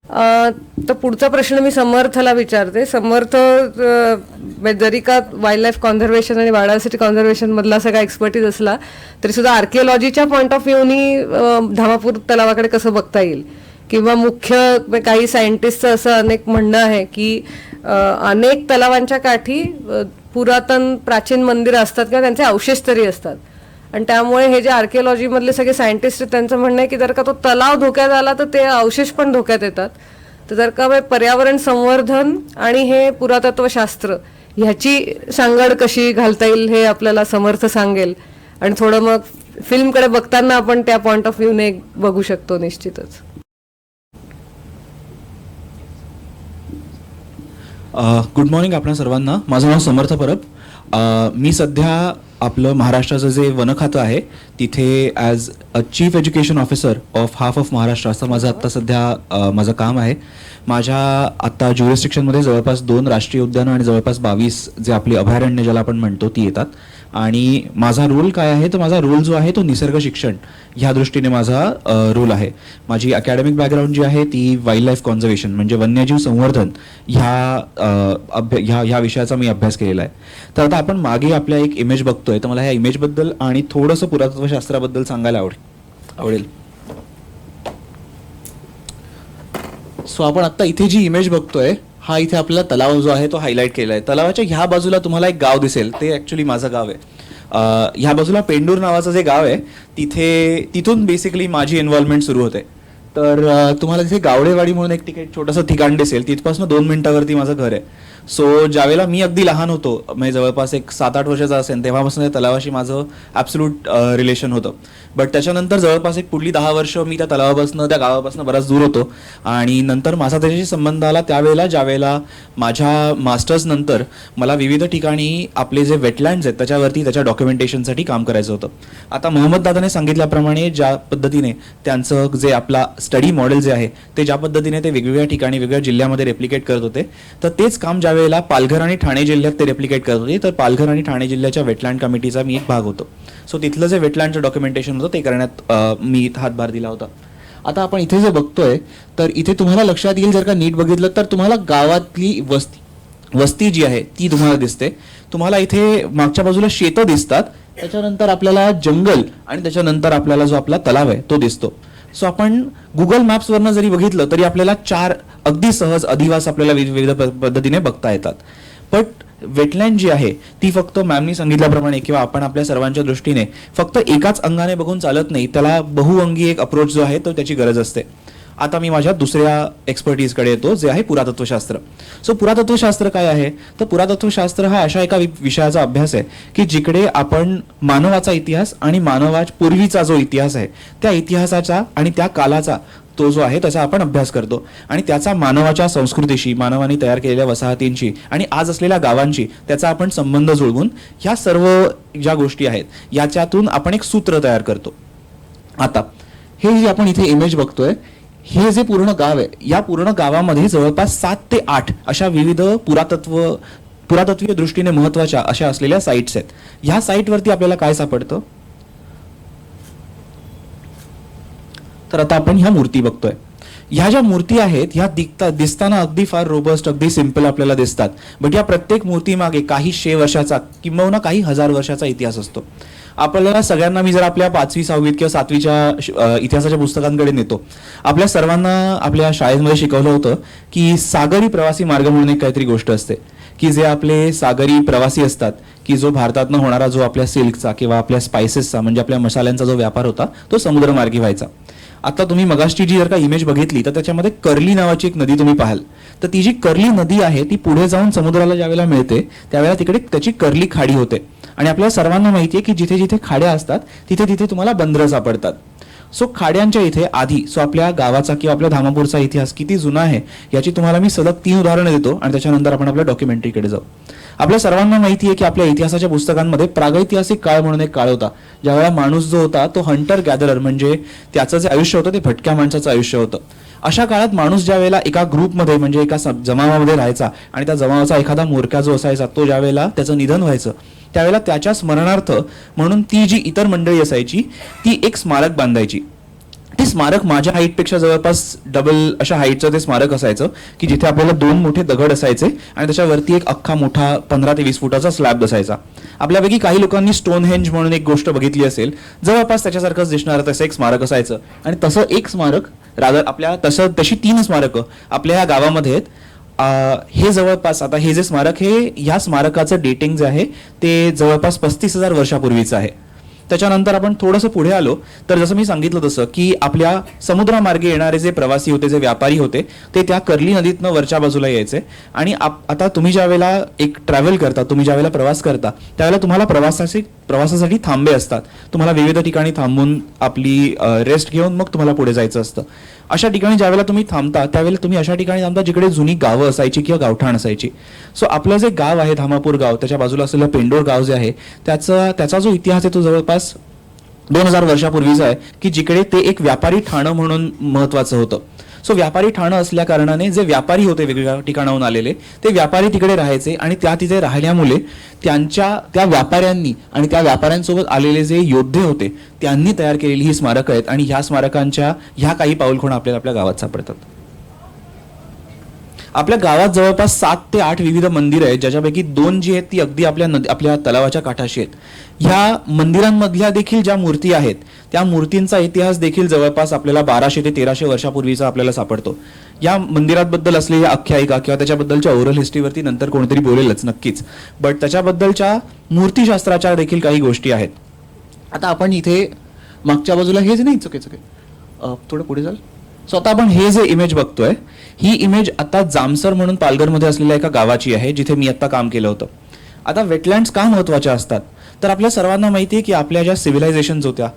तर पुढचा प्रश्न मी समर्थला विचारते. समर्थ जरी का वाईल्ड लाईफ कॉन्झर्वेशन आणि बायोडायव्हर्सिटी कॉन्झर्वेशन मधला सगळा एक्सपर्टीज असला तरी सुद्धा आर्किओलॉजीच्या पॉईंट ऑफ व्ह्यूनी धामापूर तलावाकडे कसं बघता येईल, किंवा मुख्य काही सायंटिस्टचं असं अनेक म्हणणं आहे की अनेक तलावांच्या काठी पुरातन प्राचीन मंदिरं असतात किंवा त्यांचे अवशेष तरी असतात, आणि त्यामुळे हे जे आर्किओलॉजीमधले सगळे सायंटिस्ट आहेत त्यांचं म्हणणं आहे की जर का तो तलाव धोक्यात आला तर ते अवशेष पण धोक्यात येतात. तर जर का पर्यावरण संवर्धन आणि हे पुरातत्वशास्त्र ह्याची सांगड कशी घालता येईल हे आपल्याला समर्थ सांगेल, आणि थोडं मग फिल्मकडे बघताना आपण त्या पॉईंट ऑफ व्ह्यूने बघू शकतो निश्चितच. गुड मॉर्निंग आपल्या सर्वांना. माझं नाव समर्थ परब. मी सध्या आपलं महाराष्ट्राचं जे वन खातं आहे तिथे as a chief education officer of half of Maharashtra असं माझं आत्ता सध्या माझं काम आहे. माझ्या आत्ता ज्युरिस्टिक्शनमध्ये जवळपास 2 राष्ट्रीय उद्यानं आणि जवळपास 22 जे आपली अभयारण्य ज्याला आपण म्हणतो ती येतात. आणि माझा रोल काय आहे तर माझा रोल जो आहे तो निसर्ग शिक्षण ह्या दृष्टीने माझा रोल आहे. माझी अकॅडमिक बॅकग्राऊंड जी आहे ती वाईल्ड लाईफ कॉन्झर्वेशन म्हणजे वन्यजीव संवर्धन ह्या विषयाचा मी अभ्यास केलेला आहे. तर आता आपण मागे आपल्या एक इमेज बघतोय, तर मला ह्या इमेजबद्दल आणि थोडंसं पुरातत्वशास्त्राबद्दल सांगायला आवडेल. सो आपण आत्ता इथे जी इमेज बघतोय हा इथे आपला तलाव जो आहे तो हायलाईट केला आहे. तलावाच्या ह्या बाजूला तुम्हाला एक गाव दिसेल, ते ॲक्च्युली माझं गाव आहे. ह्या बाजूला पेंडूर नावाचं जे गाव आहे तिथून बेसिकली माझी इन्व्हॉल्वमेंट सुरू होते. तर तुम्हाला तिथे गावडेवाडी म्हणून एक छोटंसं ठिकाण दिसेल, तिथपासून 2 मिनिटावरती माझं घर आहे. सो ज्यावेळेला मी अगदी लहान होतो, म्हणजे जवळपास एक 7-8 वर्षाचा असेल, तेव्हापासून त्या तलावाशी माझं ॲब्सोल्यूट रिलेशन होतं. बट त्याच्यानंतर जवळपास एक पुढली 10 वर्ष मी त्या तलावापासून त्या गावापासून बराच दूर होतो. आणि नंतर माझा त्याच्याशी संबंध आला त्यावेळेला ज्यावेळेला माझ्या मास्टर्स नंतर मला विविध ठिकाणी आपले जे वेटलँड्स आहेत त्याच्या डॉक्युमेंटेशनसाठी काम करायचं होतं. आता मोहम्मद दादाने सांगितल्याप्रमाणे ज्या पद्धतीने त्यांचं जे आपला स्टडी मॉडेल जे आहे ते ज्या पद्धतीने ते वेगवेगळ्या ठिकाणी वेगवेगळ्या जिल्ह्यामध्ये रेप्लिकेट करत होते, तर तेच काम ज्यावेळेला पालघर आणि ठाणे जिल्ह्यात ते रेप्लिकेट करत होते, तर पालघर आणि ठाणे जिल्ह्याच्या वेटलँड कमिटीचा मी एक भाग होतो. सो तिथलं जे वेटलँडचं डॉक्युमेंटेशन होतं ते करण्यात मी हातभार दिला होता. आता आपण इथे जे बघतोय तर इथे तुम्हाला लक्षात येईल, जर का नीट बघितलं तर तुम्हाला गावातली वस्ती जी आहे ती तुम्हाला दिसते. तुम्हाला इथे मागच्या बाजूला शेतं दिसतात, त्याच्यानंतर आपल्याला जंगल आणि त्याच्यानंतर आपल्याला जो आपला तलाव आहे तो दिसतो. सो आपण गुगल मॅप्सवरनं जरी बघितलं तरी आपल्याला 4 अगदी सहज अधिवास आपल्याला विविध पद्धतीने बघता येतात. बट वेटलँड जी आहे ती फक्त मॅमनी सांगितल्याप्रमाणे किंवा आपण आपल्या सर्वांच्या दृष्टीने फक्त एकाच अंगाने बघून चालत नाही, त्याला बहुअंगी एक अप्रोच जो आहे तो त्याची गरज असते. आता मी माझ्या दुसऱ्या एक्सपर्टीजकडे येतो, जे आहे पुरातत्वशास्त्र. सो पुरातत्वशास्त्र काय आहे तर पुरातत्वशास्त्र हा अशा एका विषयाचा अभ्यास आहे की जिकडे आपण मानवाचा इतिहास आणि पूर्वीचा जो इतिहास आहे त्या इतिहासाचा आणि त्या कालाचा तो जो आहे त्याचा आपण अभ्यास करतो, आणि त्याचा मानवाच्या संस्कृतीशी, मानवाने तयार केलेल्या वसाहतींशी आणि आज असलेल्या गावांशी त्याचा आपण संबंध जुळवून ह्या सर्व ज्या गोष्टी आहेत याच्यातून आपण एक सूत्र तयार करतो. आता हे जे आपण इथे इमेज बघतोय हे जे पूर्ण गाव आहे, या पूर्ण गावामध्ये जवळपास 7 ते 8 अशा विविध पुरातत्वीय दृष्टीने महत्वाच्या अशा असलेल्या साईट्स आहेत. ह्या साईटवरती आपल्याला काय सापडतं तर आता आपण ह्या मूर्ती बघतोय. ह्या ज्या मूर्ती आहेत ह्या दिसताना अगदी फार रोबस्ट, अगदी सिम्पल आपल्याला दिसतात. बट या प्रत्येक मूर्तीमागे काही 100 वर्षाचा किंबहुना काही 1000 वर्षाचा इतिहास असतो. आपल्याला सगळ्यांना मी जर आपल्या 5वी 6वीत किंवा 7वीच्या इतिहासाच्या पुस्तकांकडे नेतो, आपल्या सर्वांना आपल्या शाळेमध्ये शिकवलं होतं की सागरी प्रवासी मार्ग म्हणून एक काहीतरी गोष्ट असते की जे आपले सागरी प्रवासी असतात की जो भारतातनं होणारा जो आपल्या सिल्कचा किंवा आपल्या स्पायसेसचा म्हणजे आपल्या मसाल्यांचा जो व्यापार होता तो समुद्रमार्गी व्हायचा. आता तुम्ही मगाशी जी जर का इमेज बघितली तर त्याच्यामध्ये कर्ली नावाची एक नदी तुम्ही पाहाल, तर ती जी कर्ली नदी आहे ती पुढे जाऊन समुद्राला ज्यावेळेला मिळते त्यावेळेला तिकडे त्याची कर्ली खाडी होते. आणि आपल्याला सर्वांना माहिती आहे की जिथे जिथे खाड्या असतात तिथे तिथे तुम्हाला बंदरं सापडतात. सो खाड्यांच्या इथे आधी आपल्या गावाचा किंवा आपल्या धामापूरचा इतिहास किती जुना आहे याची तुम्हाला मी सलग 3 उदाहरणं देतो आणि त्याच्यानंतर आपण आपल्या डॉक्युमेंटरीकडे जाऊ. आपल्या सर्वांना माहिती आहे की आपल्या इतिहासाच्या पुस्तकांमध्ये प्रागैतिहासिक काळ म्हणून एक काळ होता, ज्यावेळेला माणूस जो होता तो हंटर गॅदरर म्हणजे त्याचं जे आयुष्य होतं ते भटक्या माणसाचं आयुष्य होतं. अशा काळात माणूस ज्या वेळेला एका ग्रुपमध्ये म्हणजे एका जमावामध्ये राहायचा आणि त्या जमावाचा एखादा म्होरक्या जो असायचा तो ज्या वेळेला त्याचं निधन व्हायचं त्यावेळेला त्याच्या स्मरणार्थ म्हणून ती जी इतर मंडळी असायची ती एक स्मारक बांधायची. ते स्मारक माझ्या हाईटपेक्षा जवळपास डबल अशा हाईटचं ते स्मारक असायचं की जिथे आपल्याला 2 मोठे दगड असायचे आणि त्याच्यावरती एक अख्खा मोठा 15 ते 20 फुटाचा स्लॅब असायचा. आपल्यापैकी काही लोकांनी स्टोनहेंज म्हणून एक गोष्ट बघितली असेल, जवळपास त्याच्यासारखंच दिसणारं तसं एक स्मारक असायचं. आणि तसं एक स्मारक आपल्या तशी 3 स्मारकं आपल्या ह्या गावामध्ये आहेत. हे जवळपास आता हे जे स्मारक हे ह्या स्मारकाचं डेटिंग जे आहे ते जवळपास 35,000 वर्षापूर्वीचं आहे. त्याच्यानंतर आपण थोडंसं पुढे आलो तर जसं मी सांगितलं तसं की आपल्या समुद्रामार्गे येणारे जे प्रवासी होते, जे व्यापारी होते, ते त्या कर्ली नदीतनं वरच्या बाजूला यायचे. आणि आता तुम्ही ज्या वेळेला एक ट्रॅव्हल करता, तुम्ही ज्या वेळेला प्रवास करता त्यावेळेला तुम्हाला प्रवासासाठी थांबे असतात. तुम्हाला विविध ठिकाणी थांबून आपली रेस्ट घेऊन मग तुम्हाला पुढे जायचं असतं. अशा ठिकाणी ज्यावेळेला तुम्ही थांबता त्यावेळेला तुम्ही अशा ठिकाणी थांबता जिकडे जुनी गावं असायची किंवा गावठाण असायची. सो आपलं जे गाव आहे धामापूर गाव, त्याच्या बाजूला असलेलं पेंडोर गाव जे आहे त्याचा जो इतिहास आहे तो जवळपास 2000 वर्षापूर्वीचा आहे की जिकडे ते एक व्यापारी ठाणं म्हणून महत्वाचं होतं. सो व्यापारी ठाणं असल्या कारणाने जे व्यापारी होते वेगवेगळ्या ठिकाणाहून आलेले, ते व्यापारी तिकडे राहायचे आणि तिथे राहिल्यामुळे त्या व्यापाऱ्यांनी आणि त्या व्यापाऱ्यांसोबत आलेले जे योद्धे होते त्यांनी तयार केलेली ही स्मारकं आहेत. आणि ह्या स्मारकांच्या ह्या काही पाऊलखुणा आपल्याला आपल्या गावात सापडतात. आपल्या गावात जवळपास 7 ते 8 विविध मंदिरं आहेत, ज्याच्यापैकी 2 जी आहेत ती अगदी आपल्या तलावाच्या काठाशी आहेत. ह्या मंदिरांमधल्या देखील ज्या मूर्ती आहेत त्या मूर्तींचा इतिहास देखील जवळपास आपल्याला 1200 ते 1300 वर्षापूर्वीचा आपल्याला सापडतो. या मंदिराबद्दल असलेल्या आख्यायिका किंवा त्याच्याबद्दलच्या ओरल हिस्ट्रीवरती नंतर कोणीतरी बोलेलच नक्कीच, बट त्याच्याबद्दलच्या मूर्तीशास्त्राच्या देखील काही गोष्टी आहेत. आता आपण इथे मागच्या बाजूला हेच नाही चुके थोडं पुढे जाल. सो आता आपण हे जे इमेज बघतोय, ही इमेज आता जामसर म्हणून पालघरमध्ये असलेल्या एका गावाची आहे जिथे मी आता काम केलं होतं. आता वेटलँड्स का महत्वाच्या असतात तर आपल्या सर्वांना माहिती आहे की आपल्या ज्या सिव्हिलायझेशन्स होत्या,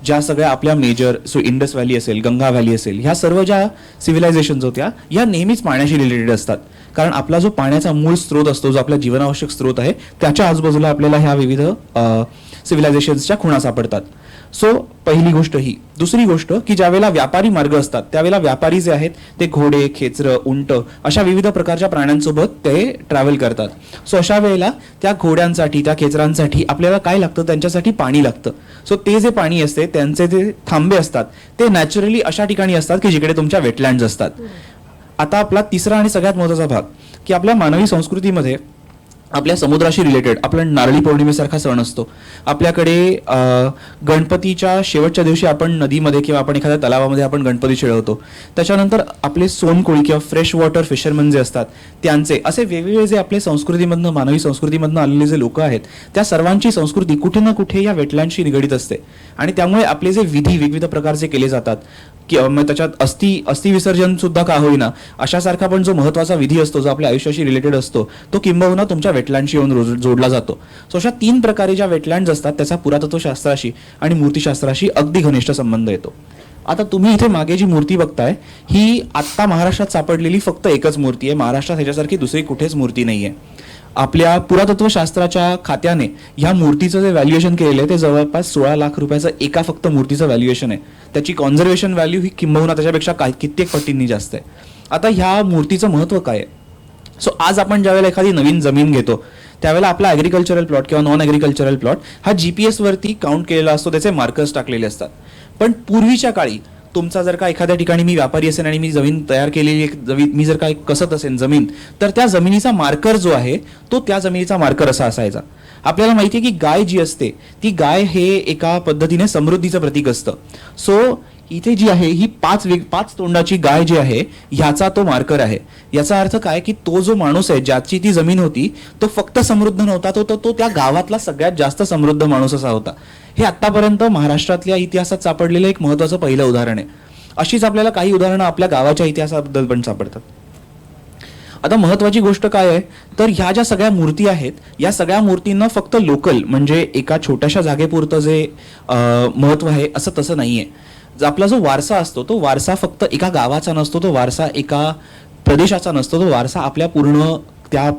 ज्या सगळ्या आपल्या मेजर इंडस व्हॅली असेल, गंगा व्हॅली असेल, ह्या सर्व ज्या सिव्हिलायझेशन्स होत्या या नेहमीच पाण्याशी रिलेटेड असतात. कारण आपला जो पाण्याचा मूळ स्रोत असतो, जो आपला जीवनावश्यक स्रोत आहे, त्याच्या आजूबाजूला आपल्याला ह्या विविध सिव्हिलायझेशन्सच्या खुणा सापडतात. सो पहिली गोष्ट ही. दुसरी गोष्ट की ज्यावेळेला व्यापारी मार्ग असतात त्यावेळेला व्यापारी जे आहेत ते घोडे, खेचरं, उंट अशा विविध प्रकारच्या प्राण्यांसोबत ते ट्रॅव्हल करतात. सो अशा वेळेला त्या घोड्यांसाठी, त्या खेचरांसाठी आपल्याला काय लागतं, त्यांच्यासाठी पाणी लागतं. सो ते जे पाणी असते, त्यांचे जे थांबे असतात ते नॅचरली अशा ठिकाणी असतात की जिकडे तुमच्या वेटलँड्स असतात. आता आपला तिसरा आणि सगळ्यात महत्त्वाचा भाग की आपल्या मानवी संस्कृतीमध्ये आपल्या समुद्राशी रिलेटेड आपला नारळी पौर्णिमेसारखा सण असतो. आपल्याकडे गणपतीच्या शेवटच्या दिवशी आपण नदीमध्ये किंवा आपण एखाद्या तलावामध्ये आपण गणपती खेळवतो. त्याच्यानंतर आपले सोनकोळी किंवा फ्रेश वॉटर फिशरमन जे असतात त्यांचे असे वेगवेगळे जे आपले संस्कृतीमधनं, मानवी संस्कृतीमधनं आलेले जे लोक आहेत, त्या सर्वांची संस्कृती कुठे ना कुठे या वेटलँडशी निगडीत असते. आणि त्यामुळे आपले जे विधी विविध प्रकारचे केले जातात किंवा त्याच्यात अस्थि विसर्जन सुद्धा का होईना अशासारखा पण जो महत्वाचा विधी असतो, जो आपल्या आयुष्याशी रिलेटेड असतो, तो किंबहुना तुमच्या वेटलँडशी येऊन जोडला जातो. सो अशा 3 प्रकारे ज्या वेटलँड्स असतात त्याचा पुरातत्वशास्त्राशी आणि मूर्तीशास्त्राशी अगदी घनिष्ठ संबंध येतो. आता तुम्ही इथे मागे जी मूर्ती बघताय ही आत्ता महाराष्ट्रात सापडलेली फक्त एकच मूर्ती आहे. महाराष्ट्रात ह्याच्यासारखी दुसरी कुठेच मूर्ती नाहीये. आपल्या पुरातत्वशास्त्राच्या खात्याने ह्या मूर्तीचं जे व्हॅल्युएशन केलेलं आहे ते जवळपास 16 लाख रुपयाचं एका फक्त मूर्तीचं व्हॅल्युएशन आहे. त्याची कॉन्झर्वेशन व्हॅल्यू ही किंबहुना त्याच्यापेक्षा कित्येक पटींनी जास्त आहे. आता ह्या मूर्तीचं महत्त्व काय आहे? सो आज आपण ज्यावेळेला एखादी नवीन जमीन घेतो त्यावेळेला आपला ॲग्रिकल्चरल प्लॉट किंवा नॉन ॲग्रिकल्चरल प्लॉट हा GPS वरती काउंट केलेला असतो, त्याचे मार्कर्स टाकलेले असतात. पण पूर्वीच्या काळी तुमचा जर का एखाद्या ठिकाणी मी व्यापारी असेल आणि मी जमीन तयार केलेली एक जमीन, मी जर का कसत असेल जमीन, तर त्या जमिनीचा मार्कर जो आहे तो त्या जमिनीचा मार्कर असा असायचा. आपल्याला माहिती आहे की गाय जी असते ती गाय हे एका पद्धतीने समृद्धीचं प्रतीक असतं. सो इथे जी आहे ही 5 तोंडाची गाय जी आहे ह्याचा तो मार्कर आहे. याचा अर्थ काय की तो जो माणूस आहे ज्याची ती जमीन होती तो फक्त समृद्ध नव्हता, तो त्या गावातला सगळ्यात जास्त समृद्ध माणूस असा होता. हे आतापर्यंत महाराष्ट्रातल्या इतिहासात सापडलेलं एक महत्त्वाचं पहिलं उदाहरण आहे. अशीच आपल्याला काही उदाहरणं आपल्या गावाच्या इतिहासाबद्दल पण सापडतात. आता महत्वाची गोष्ट काय आहे तर ह्या ज्या सगळ्या मूर्ती आहेत या सगळ्या मूर्तींना फक्त लोकल म्हणजे एका छोट्याशा जागेपुरतं जे महत्व आहे असं तसं नाहीये. आपला जो वारसा असतो तो वारसा फक्त एका गावाचा नसतो, तो वारसा एका प्रदेशाचा नसतो, तो वारसा आपल्या पूर्ण त्या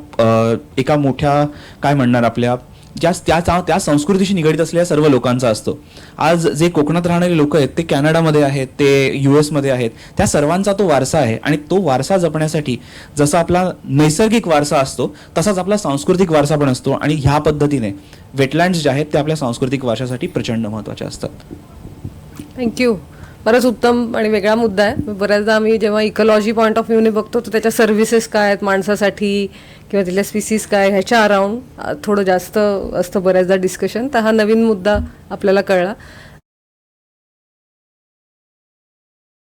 एका मोठ्या काय म्हणणार आपल्या त्या संस्कृतीशी निगडीत असलेल्या सर्व लोकांचा असतो. आज जे कोकणात राहणारे लोक आहेत ते कॅनडामध्ये आहेत, ते US मध्ये आहेत, त्या सर्वांचा तो वारसा आहे. आणि तो वारसा जपण्यासाठी जसा आपला नैसर्गिक वारसा असतो तसाच आपला सांस्कृतिक वारसा पण असतो. आणि ह्या पद्धतीने वेटलँड्स जे आहेत ते आपल्या सांस्कृतिक वारशासाठी प्रचंड महत्त्वाचे असतात. थँक्यू. बराच उत्तम आणि वेगळा मुद्दा आहे. बऱ्याचदा आम्ही जेव्हा इकॉलॉजी पॉईंट ऑफ व्ह्यूने बघतो तर त्याच्या सर्व्हिसेस काय आहेत माणसासाठी किंवा तिथल्या स्पीसीज काय ह्याच्या अराउंड थोडं जास्त असतं बऱ्याचदा डिस्कशन. तर हा नवीन मुद्दा आपल्याला कळला.